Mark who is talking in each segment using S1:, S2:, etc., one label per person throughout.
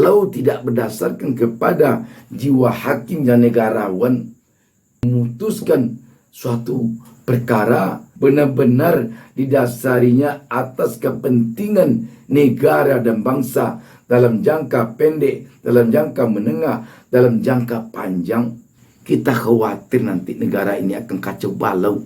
S1: kalau tidak berdasarkan kepada jiwa hakim dan negarawan, memutuskan suatu perkara benar-benar didasarinya atas kepentingan negara dan bangsa dalam jangka pendek, dalam jangka menengah, dalam jangka panjang, kita khawatir nanti negara ini akan kacau balau.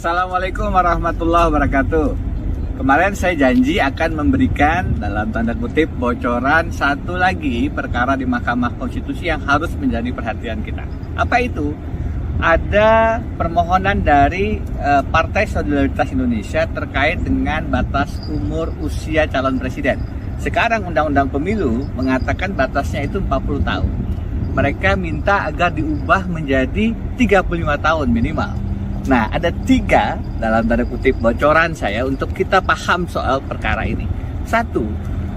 S2: Assalamualaikum warahmatullahi wabarakatuh. Kemarin saya janji akan memberikan dalam tanda kutip bocoran satu lagi perkara di Mahkamah Konstitusi yang harus menjadi perhatian kita. Apa itu? Ada permohonan dari Partai Solidaritas Indonesia terkait dengan batas umur usia calon presiden. Sekarang Undang-Undang Pemilu mengatakan batasnya itu 40 tahun. Mereka minta agar diubah menjadi 35 tahun minimal. Nah, ada 3 dalam tanda kutip bocoran saya untuk kita paham soal perkara ini. 1,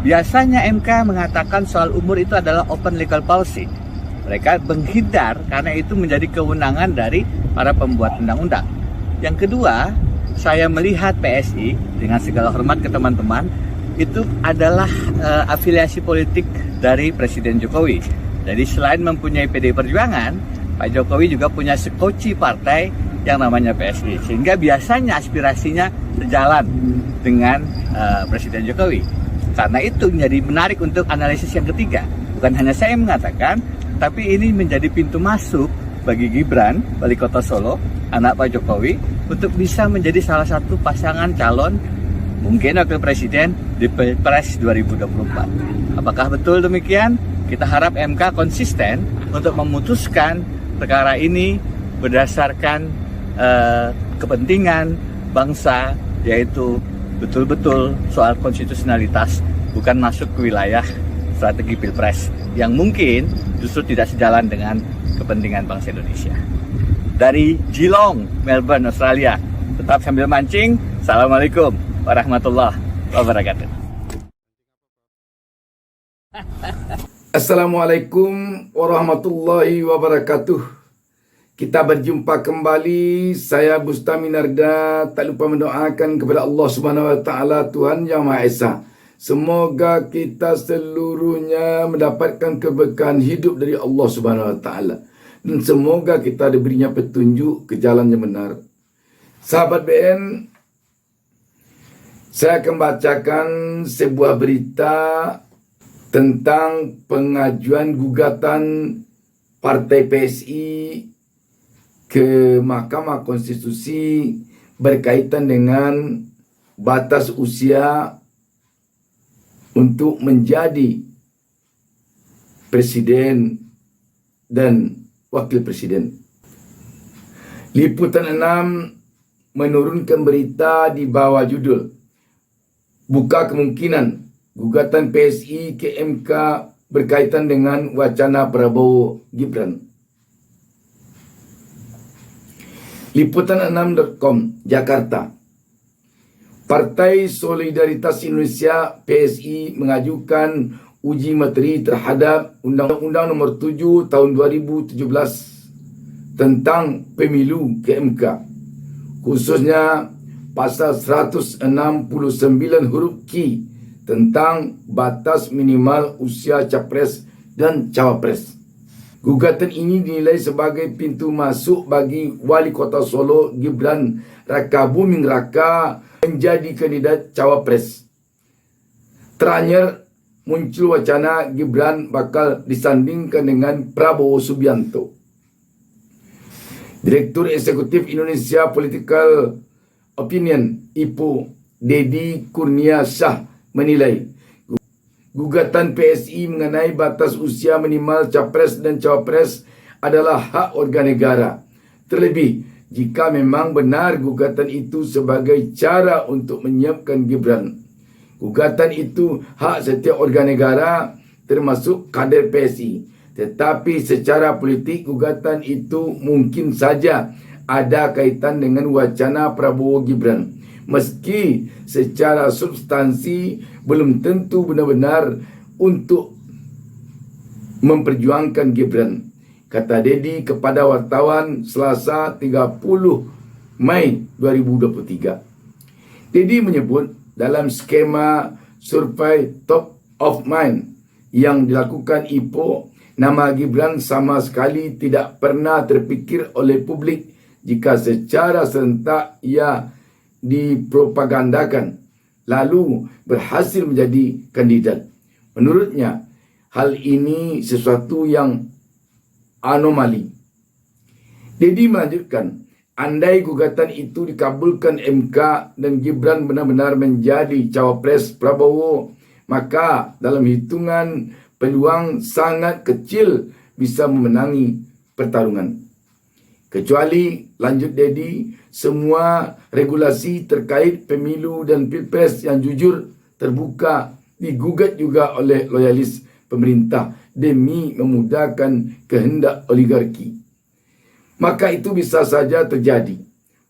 S2: biasanya MK mengatakan soal umur itu adalah open legal policy. Mereka menghindar karena itu menjadi kewenangan dari para pembuat undang-undang. Yang kedua, saya melihat PSI dengan segala hormat ke teman-teman itu adalah afiliasi politik dari Presiden Jokowi. Jadi selain mempunyai PDI Perjuangan, Pak Jokowi juga punya sekoci partai yang namanya PSI, sehingga biasanya aspirasinya sejalan dengan Presiden Jokowi. Karena itu menjadi menarik untuk analisis yang ketiga. Bukan hanya saya mengatakan, tapi ini menjadi pintu masuk bagi Gibran, Wali Kota Solo, anak Pak Jokowi, untuk bisa menjadi salah satu pasangan calon mungkin wakil presiden di Pilpres 2024. Apakah betul demikian? Kita harap MK konsisten untuk memutuskan perkara ini berdasarkan kepentingan bangsa, yaitu betul-betul soal konstitusionalitas, bukan masuk ke wilayah strategi Pilpres yang mungkin justru tidak sejalan dengan kepentingan bangsa Indonesia. Dari Geelong, Melbourne, Australia, tetap sambil mancing. Assalamualaikum warahmatullahi wabarakatuh.
S1: Assalamualaikum warahmatullahi wabarakatuh. Kita berjumpa kembali. Saya Bustami Narda. Tak lupa mendoakan kepada Allah Subhanahu Wa Taala, Tuhan Yang Maha Esa. Semoga kita seluruhnya mendapatkan keberkahan hidup dari Allah Subhanahu Wa Taala, dan semoga kita diberinya petunjuk ke jalan yang benar. Sahabat BN, saya akan bacakan sebuah berita tentang pengajuan gugatan Partai PSI ke Mahkamah Konstitusi berkaitan dengan batas usia untuk menjadi presiden dan wakil presiden. Liputan 6 menurunkan berita di bawah judul "Buka kemungkinan gugatan PSI ke MK berkaitan dengan wacana Prabowo Gibran". Liputan6.com, Jakarta. Partai Solidaritas Indonesia PSI mengajukan uji materi terhadap Undang-Undang Nomor 7 Tahun 2017 tentang pemilu ke MK, khususnya pasal 169 huruf Q tentang batas minimal usia capres dan cawapres. Gugatan ini dinilai sebagai pintu masuk bagi Wali Kota Solo Gibran Rakabuming Raka menjadi kandidat cawapres. Terakhir muncul wacana Gibran bakal disandingkan dengan Prabowo Subianto. Direktur Eksekutif Indonesia Political Opinion (IPO) Dedi Kurnia Shah menilai gugatan PSI mengenai batas usia minimal capres dan cawapres adalah hak warga negara. Terlebih jika memang benar gugatan itu sebagai cara untuk menyiapkan Gibran. Gugatan itu hak setiap warga negara termasuk kader PSI. Tetapi secara politik gugatan itu mungkin saja ada kaitan dengan wacana Prabowo Gibran. Meski secara substansi belum tentu benar-benar untuk memperjuangkan Gibran, kata Dedi kepada wartawan Selasa 30 Mei 2023. Dedi menyebut dalam skema survei Top of Mind yang dilakukan IPO, nama Gibran sama sekali tidak pernah terfikir oleh publik jika secara serentak ia dipropagandakan lalu berhasil menjadi kandidat. Menurutnya, hal ini sesuatu yang anomali. Dedi melanjutkan, andai gugatan itu dikabulkan MK dan Gibran benar-benar menjadi cawapres Prabowo, maka dalam hitungan peluang sangat kecil bisa memenangi pertarungan. Kecuali, lanjut Dedi, semua regulasi terkait pemilu dan pilpres yang jujur, terbuka, digugat juga oleh loyalis pemerintah demi memudahkan kehendak oligarki. Maka itu bisa saja terjadi.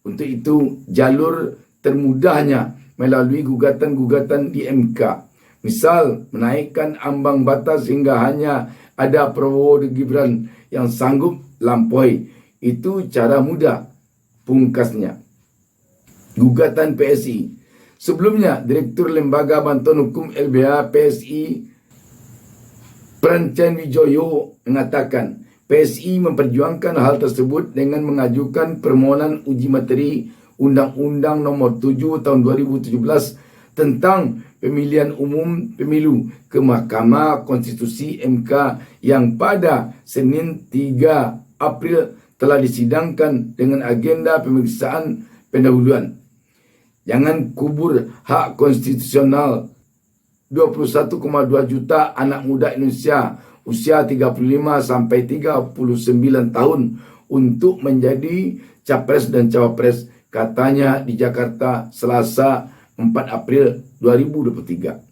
S1: Untuk itu, jalur termudahnya melalui gugatan-gugatan di MK. Misal, menaikkan ambang batas hingga hanya ada Prabowo dan Gibran yang sanggup lampaui. Itu cara mudah, pungkasnya. Gugatan PSI. Sebelumnya, Direktur Lembaga Bantuan Hukum LBH PSI Prancen Wijoyo mengatakan PSI memperjuangkan hal tersebut dengan mengajukan permohonan uji materi Undang-Undang Nomor 7 Tahun 2017 tentang pemilihan umum pemilu ke Mahkamah Konstitusi MK yang pada Senin 3 April telah disidangkan dengan agenda pemeriksaan pendahuluan. Jangan kubur hak konstitusional 21,2 juta anak muda Indonesia usia 35 sampai 39 tahun untuk menjadi capres dan cawapres, katanya di Jakarta Selasa 4 April 2023.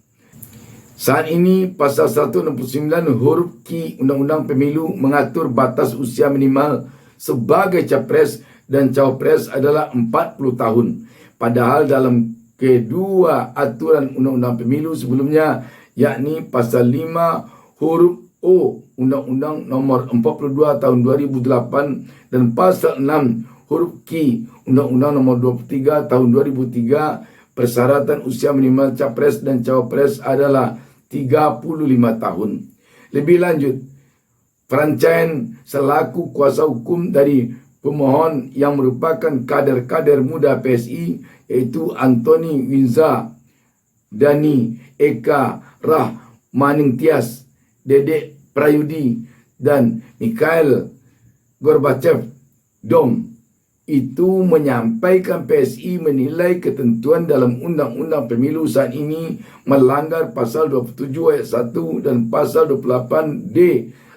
S1: Saat ini pasal 169 huruf Q Undang-Undang Pemilu mengatur batas usia minimal sebagai capres dan cawapres adalah 40 tahun. Padahal dalam kedua aturan Undang-Undang Pemilu sebelumnya, yakni pasal 5 huruf O Undang-Undang Nomor 42 Tahun 2008 dan pasal 6 huruf Q Undang-Undang Nomor 23 Tahun 2003, persyaratan usia minimal capres dan cawapres adalah 35 tahun. Lebih lanjut, Prancen selaku kuasa hukum dari pemohon yang merupakan kader-kader muda PSI, yaitu Antoni Winza, Dani Eka Rahmaningtyas, Dedek Prayudi, dan Mikhail Gorbachev Dom, itu menyampaikan PSI menilai ketentuan dalam Undang-Undang Pemilu saat ini melanggar pasal 27 ayat 1 dan pasal 28D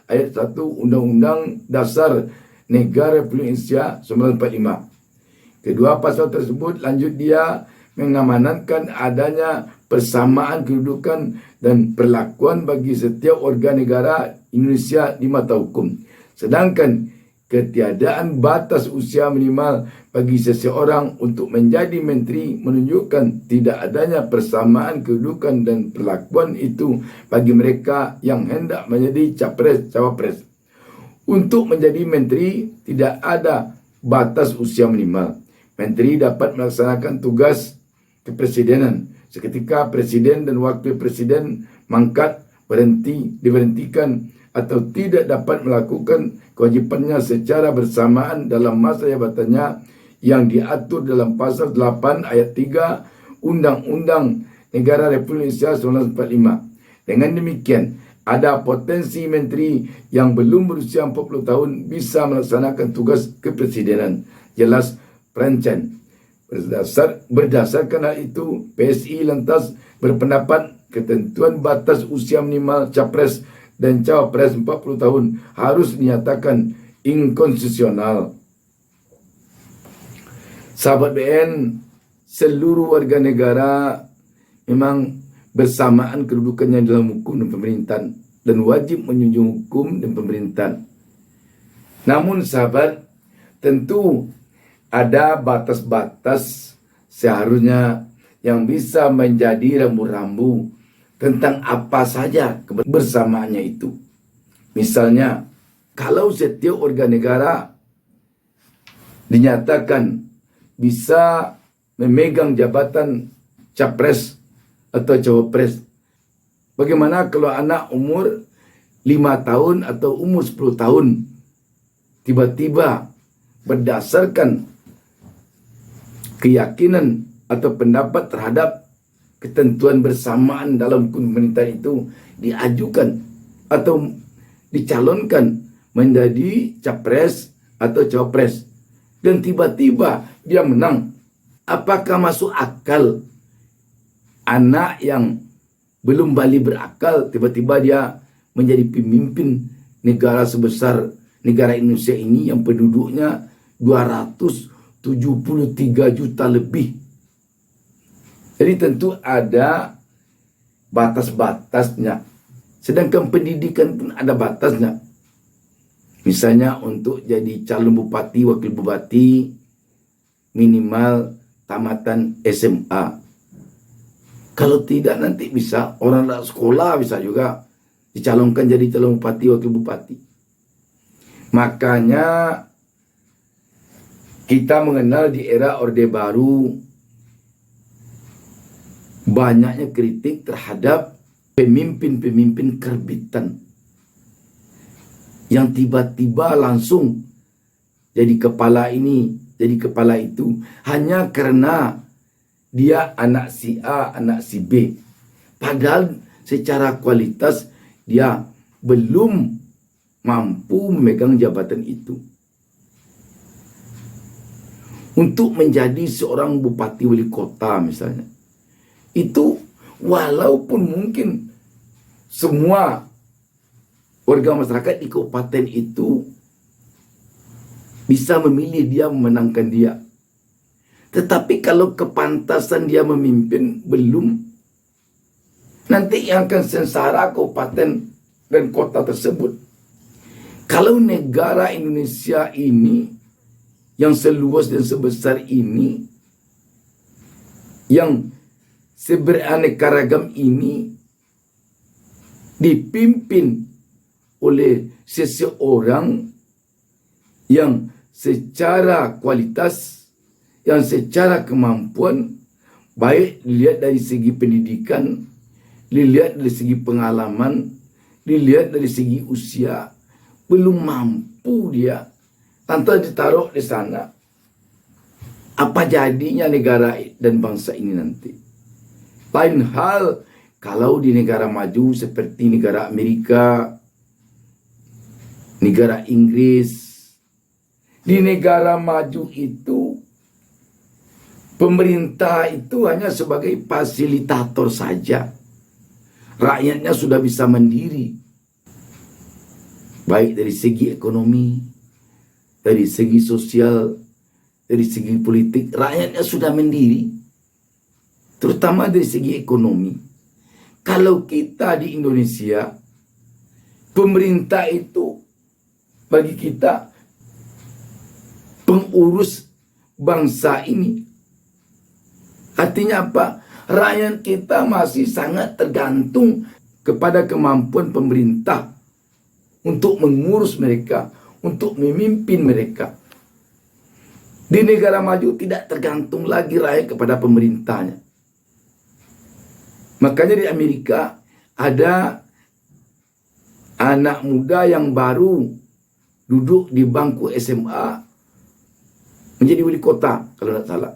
S1: ayat 1 Undang-Undang Dasar Negara Republik Indonesia 1945. Kedua pasal tersebut, lanjut dia, mengamanatkan adanya persamaan kedudukan dan perlakuan bagi setiap warga negara Indonesia di mata hukum. Sedangkan ketiadaan batas usia minimal bagi seseorang untuk menjadi menteri menunjukkan tidak adanya persamaan kedudukan dan perlakuan itu bagi mereka yang hendak menjadi capres-cawapres. Untuk menjadi menteri tidak ada batas usia minimal. Menteri dapat melaksanakan tugas kepresidenan seketika presiden dan wakil presiden mangkat, diberhentikan atau tidak dapat melakukan kewajipannya secara bersamaan dalam masa jabatannya yang diatur dalam pasal 8 ayat 3 Undang-Undang Negara Republik Indonesia 1945. Dengan demikian, ada potensi menteri yang belum berusia 40 tahun bisa melaksanakan tugas kepresidenan. Jelas Prancen. Berdasarkan hal itu, PSI lantas berpendapat ketentuan batas usia minimal capres dan cawapres 40 tahun harus dinyatakan inkonstitusional. Sahabat BN, seluruh warga negara memang bersamaan kedudukannya dalam hukum dan pemerintahan dan wajib menjunjung hukum dan pemerintahan. Namun sahabat, tentu ada batas-batas seharusnya yang bisa menjadi rambu-rambu tentang apa saja kebersamaannya itu. Misalnya, kalau setiap warga negara dinyatakan bisa memegang jabatan capres atau cawapres, bagaimana kalau anak umur 5 tahun atau umur 10 tahun tiba-tiba berdasarkan keyakinan atau pendapat terhadap ketentuan bersamaan dalam pemerintahan itu diajukan atau dicalonkan menjadi capres atau cawapres dan tiba-tiba dia menang, apakah masuk akal anak yang belum balik berakal tiba-tiba dia menjadi pemimpin negara sebesar negara Indonesia ini yang penduduknya 273 juta lebih? Jadi tentu ada batas-batasnya. Sedangkan pendidikan pun ada batasnya. Misalnya untuk jadi calon bupati, wakil bupati, minimal tamatan SMA. Kalau tidak nanti bisa orang sekolah bisa juga dicalonkan jadi calon bupati, wakil bupati. Makanya kita mengenal di era Orde Baru banyaknya kritik terhadap pemimpin-pemimpin karbitan yang tiba-tiba langsung jadi kepala ini, jadi kepala itu, hanya karena dia anak si A, anak si B. Padahal secara kualitas dia belum mampu memegang jabatan itu. Untuk menjadi seorang bupati wali kota misalnya, itu walaupun mungkin semua warga masyarakat di kabupaten itu bisa memilih dia, memenangkan dia, tetapi kalau kepantasan dia memimpin belum, nanti yang akan sengsara kabupaten dan kota tersebut. Kalau negara Indonesia ini yang seluas dan sebesar ini, yang seberaneka ragam ini dipimpin oleh seseorang yang secara kualitas, yang secara kemampuan, baik dilihat dari segi pendidikan, dilihat dari segi pengalaman, dilihat dari segi usia, belum mampu dia, tanpa ditaruh di sana, apa jadinya negara dan bangsa ini nanti? Lain hal kalau di negara maju seperti negara Amerika, negara Inggris. Di negara maju itu pemerintah itu hanya sebagai fasilitator saja. Rakyatnya sudah bisa mandiri, baik dari segi ekonomi, dari segi sosial, dari segi politik. Rakyatnya sudah mandiri, terutama dari segi ekonomi. Kalau kita di Indonesia, pemerintah itu bagi kita pengurus bangsa ini. Artinya apa? Rakyat kita masih sangat tergantung kepada kemampuan pemerintah untuk mengurus mereka, untuk memimpin mereka. Di negara maju tidak tergantung lagi rakyat kepada pemerintahnya. Makanya di Amerika ada anak muda yang baru duduk di bangku SMA menjadi wali kota kalau tidak salah.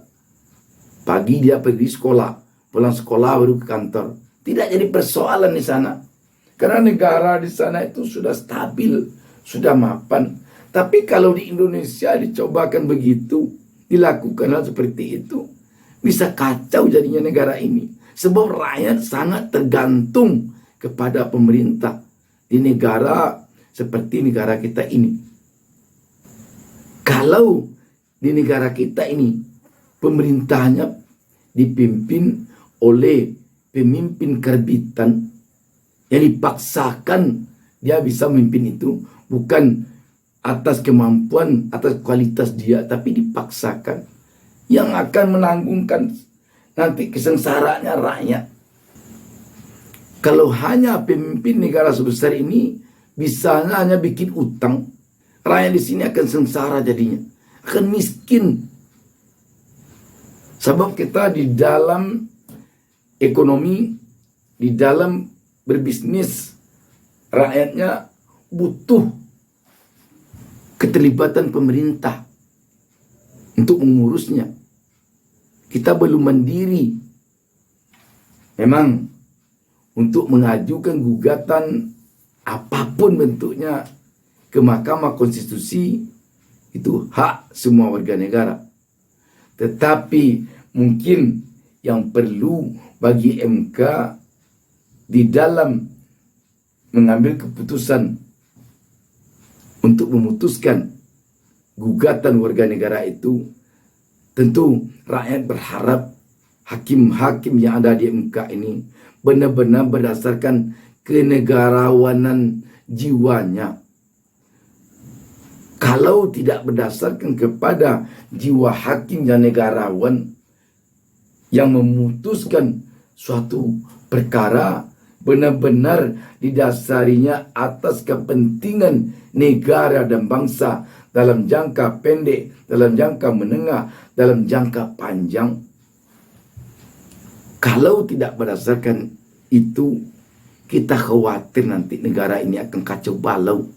S1: Pagi dia pergi sekolah, pulang sekolah baru ke kantor. Tidak jadi persoalan di sana. Karena negara di sana itu sudah stabil, sudah mapan. Tapi kalau di Indonesia dicobakan begitu, dilakukan hal seperti itu, bisa kacau jadinya negara ini. Sebab rakyat sangat tergantung kepada pemerintah di negara seperti negara kita ini. Kalau di negara kita ini pemerintahnya dipimpin oleh pemimpin karbitan yang dipaksakan dia bisa memimpin itu, bukan atas kemampuan, atas kualitas dia, tapi dipaksakan, yang akan menanggungkan nanti kesengsaraannya rakyat. Kalau hanya pemimpin negara sebesar ini bisa hanya bikin utang, rakyat di sini akan sengsara jadinya, akan miskin. Sebab kita di dalam ekonomi, di dalam berbisnis, rakyatnya butuh keterlibatan pemerintah untuk mengurusnya. Kita belum mandiri. Memang untuk mengajukan gugatan apapun bentuknya ke Mahkamah Konstitusi itu hak semua warga negara. Tetapi mungkin yang perlu bagi MK di dalam mengambil keputusan untuk memutuskan gugatan warga negara itu, tentu rakyat berharap hakim-hakim yang ada di MK ini benar-benar berdasarkan kenegarawanan jiwanya. Kalau tidak berdasarkan kepada jiwa hakim dan negarawan yang memutuskan suatu perkara, benar-benar didasarinya atas kepentingan negara dan bangsa dalam jangka pendek, dalam jangka menengah, dalam jangka panjang. Kalau tidak berdasarkan itu, kita khawatir nanti negara ini akan kacau balau.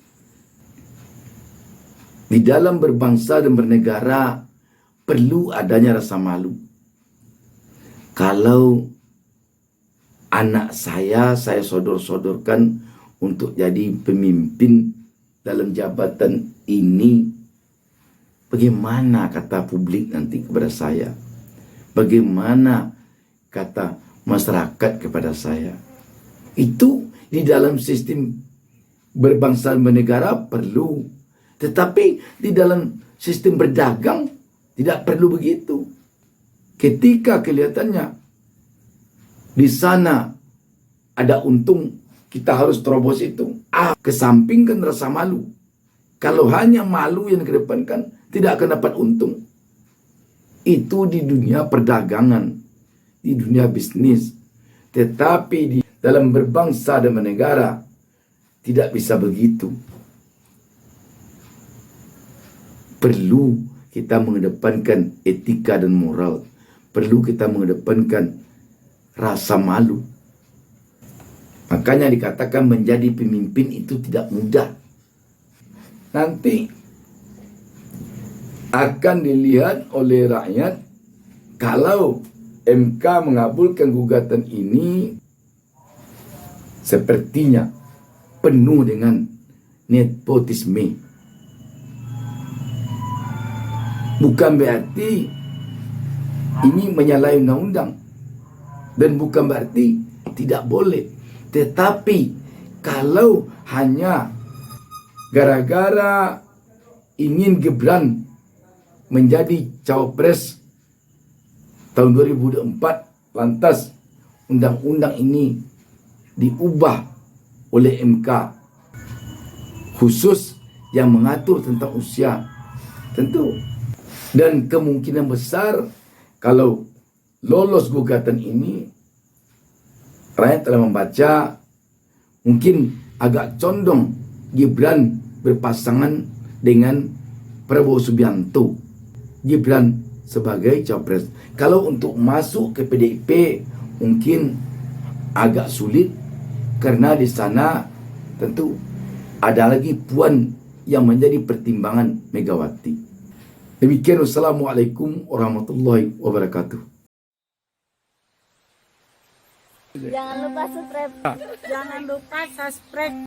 S1: Di dalam berbangsa dan bernegara perlu adanya rasa malu. Kalau anak saya sodor-sodorkan untuk jadi pemimpin dalam jabatan ini, bagaimana kata publik nanti kepada saya? Bagaimana kata masyarakat kepada saya? Itu di dalam sistem berbangsa dan bernegara perlu. Tetapi di dalam sistem berdagang tidak perlu begitu. Ketika kelihatannya di sana ada untung, kita harus terobos itu. Kesampingkan rasa malu. Kalau hanya malu yang dikedepankan, tidak akan dapat untung. Itu di dunia perdagangan, di dunia bisnis. Tetapi di dalam berbangsa dan bernegara tidak bisa begitu. Perlu kita mengedepankan etika dan moral. Perlu kita mengedepankan rasa malu. Makanya dikatakan menjadi pemimpin itu tidak mudah. Nanti akan dilihat oleh rakyat kalau MK mengabulkan gugatan ini, sepertinya penuh dengan nepotisme. Bukan berarti ini menyalahi undang-undang, dan bukan berarti tidak boleh. Tetapi kalau hanya gara-gara ingin Gibran menjadi cawapres tahun 2024, lantas undang-undang ini diubah oleh MK khusus yang mengatur tentang usia, tentu. Dan kemungkinan besar kalau lolos gugatan ini, rakyat telah membaca, mungkin agak condong Gibran berpasangan dengan Prabowo Subianto. Gibran sebagai cawapres. Kalau untuk masuk ke PDIP mungkin agak sulit, karena di sana tentu ada lagi Puan yang menjadi pertimbangan Megawati. Demikian, wassalamualaikum warahmatullahi wabarakatuh.
S3: Jangan lupa subscribe. Jangan lupa subscribe.